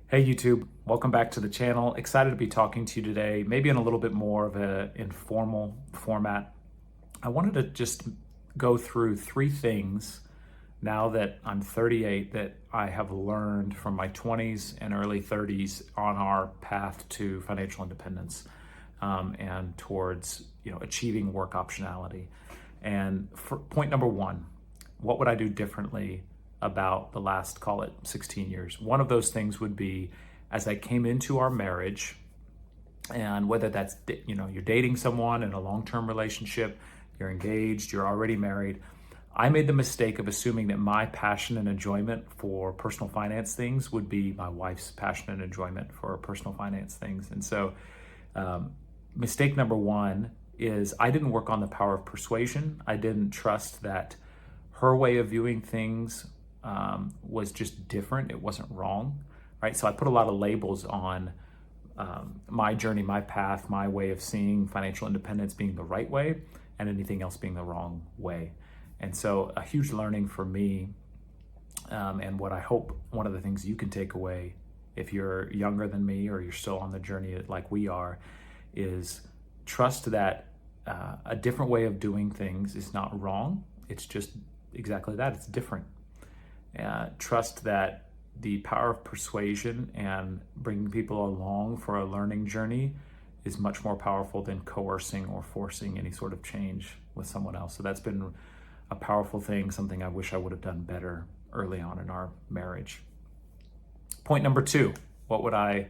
Hey YouTube, welcome back to the channel. Excited to be talking to you today, maybe in a little bit more of an informal format. I wanted to just go through three things now that I'm 38 that I have learned from my 20s and early 30s on our path to financial independence and towards achieving work optionality. And for point number one, what would I do differently about the last, call it 16 years? One of those things would be as I came into our marriage, and whether that's, you're dating someone in a long-term relationship, you're engaged, you're already married, I made the mistake of assuming that my passion and enjoyment for personal finance things would be my wife's passion and enjoyment for personal finance things. And so mistake number one is I didn't work on the power of persuasion. I didn't trust that her way of viewing things was just different. It wasn't wrong, right? So I put a lot of labels on my journey, my path, my way of seeing financial independence being the right way and anything else being the wrong way. And so a huge learning for me, and what I hope one of the things you can take away if you're younger than me or you're still on the journey like we are, is trust that a different way of doing things is not wrong. It's just exactly that, it's different. Trust that the power of persuasion and bringing people along for a learning journey is much more powerful than coercing or forcing any sort of change with someone else. So that's been a powerful thing, something I wish I would have done better early on in our marriage. Point number two, what would I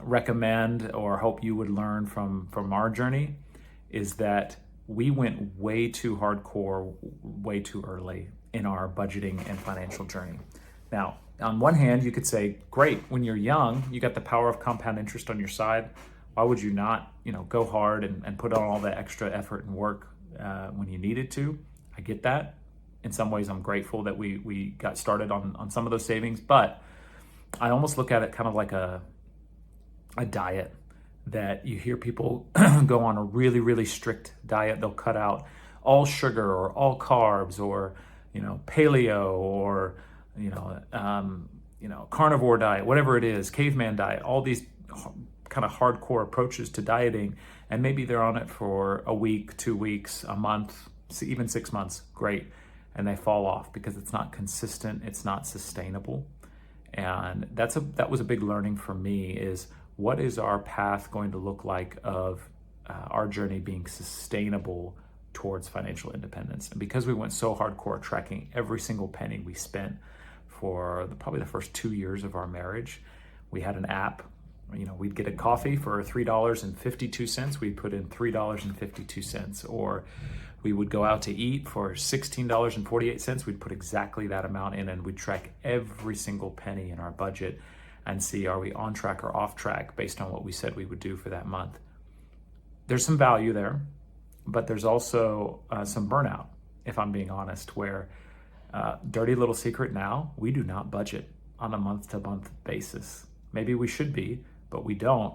recommend or hope you would learn from our journey is that we went way too hardcore, way too early in our budgeting and financial journey. Now, on one hand, you could say, great, when you're young, you got the power of compound interest on your side. Why would you not, go hard and put on all the extra effort and work when you needed to? I get that. In some ways, I'm grateful that we got started on some of those savings, but I almost look at it kind of like a diet, that you hear people go on a really, really strict diet. They'll cut out all sugar or all carbs or, paleo or, carnivore diet, whatever it is, caveman diet, all these kind of hardcore approaches to dieting. And maybe they're on it for a week, 2 weeks, a month, even 6 months. Great. And they fall off because it's not consistent. It's not sustainable. And that was a big learning for me, is what is our path going to look like of our journey being sustainable towards financial independence? And because we went so hardcore tracking every single penny we spent for probably the first 2 years of our marriage, we had an app. We'd get a coffee for $3.52. We'd put in $3.52, or we would go out to eat for $16.48. We'd put exactly that amount in, and we'd track every single penny in our budget and see, are we on track or off track based on what we said we would do for that month. There's some value there, but there's also some burnout, if I'm being honest, where dirty little secret now, we do not budget on a month-to-month basis. Maybe we should be, but we don't.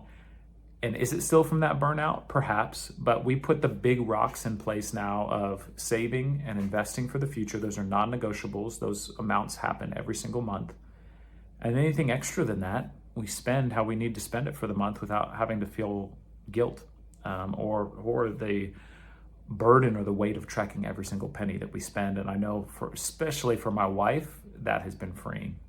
And is it still from that burnout? Perhaps, but we put the big rocks in place now of saving and investing for the future. Those are non-negotiables. Those amounts happen every single month. And anything extra than that, we spend how we need to spend it for the month without having to feel guilt or the burden or the weight of tracking every single penny that we spend. And I know especially for my wife, that has been freeing.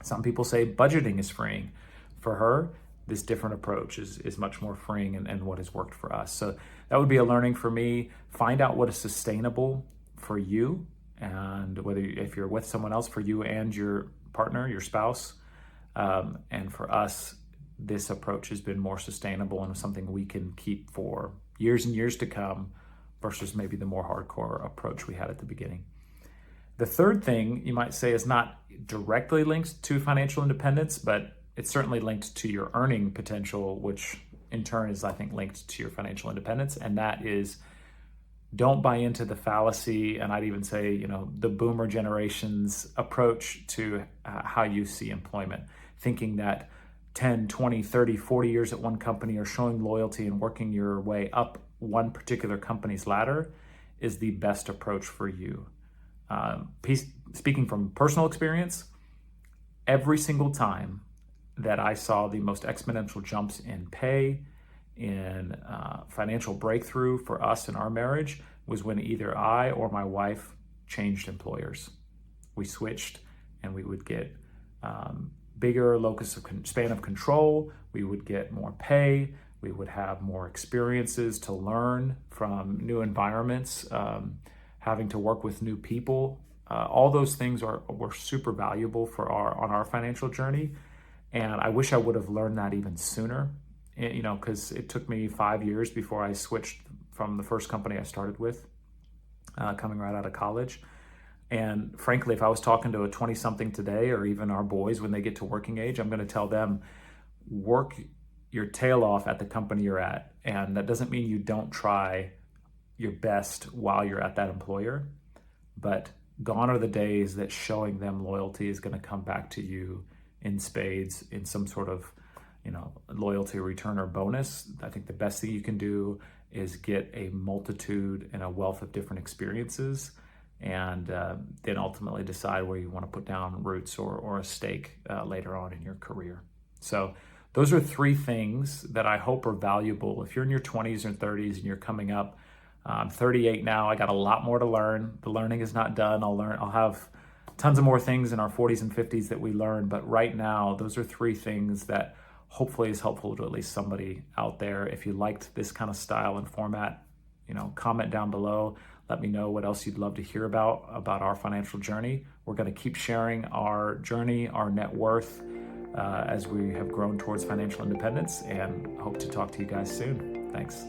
Some people say budgeting is freeing. For her, this different approach is much more freeing and what has worked for us. So that would be a learning for me. Find out what is sustainable for you, and if you're with someone else, for you and your partner, your spouse. And for us, this approach has been more sustainable and something we can keep for years and years to come versus maybe the more hardcore approach we had at the beginning. The third thing you might say is not directly linked to financial independence, but it's certainly linked to your earning potential, which in turn is, I think, linked to your financial independence. And that is, don't buy into the fallacy, and I'd even say, the boomer generation's approach to how you see employment, thinking that 10, 20, 30, 40 years at one company or showing loyalty and working your way up one particular company's ladder is the best approach for you. Speaking from personal experience, every single time that I saw the most exponential jumps in pay, in financial breakthrough for us in our marriage, was when either I or my wife changed employers. We switched, and we would get bigger locus of span of control. We would get more pay. We would have more experiences to learn from new environments, having to work with new people. All those things were super valuable for on our financial journey. And I wish I would have learned that even sooner, because it took me 5 years before I switched from the first company I started with, coming right out of college. And frankly, if I was talking to a 20-something today, or even our boys when they get to working age, I'm going to tell them, work your tail off at the company you're at. And that doesn't mean you don't try your best while you're at that employer, but gone are the days that showing them loyalty is going to come back to you in spades in some sort of, loyalty return or bonus. I think the best thing you can do is get a multitude and a wealth of different experiences, and then ultimately decide where you want to put down roots or a stake later on in your career. So those are 3 things that I hope are valuable. If you're in your 20s or 30s and you're coming up, I'm 38 now. I got a lot more to learn. The learning is not done. I'll have tons of more things in our 40s and 50s that we learn. But right now, those are 3 things that hopefully is helpful to at least somebody out there. If you liked this kind of style and format, comment down below. Let me know what else you'd love to hear about our financial journey. We're going to keep sharing our journey, our net worth, as we have grown towards financial independence, and hope to talk to you guys soon. Thanks.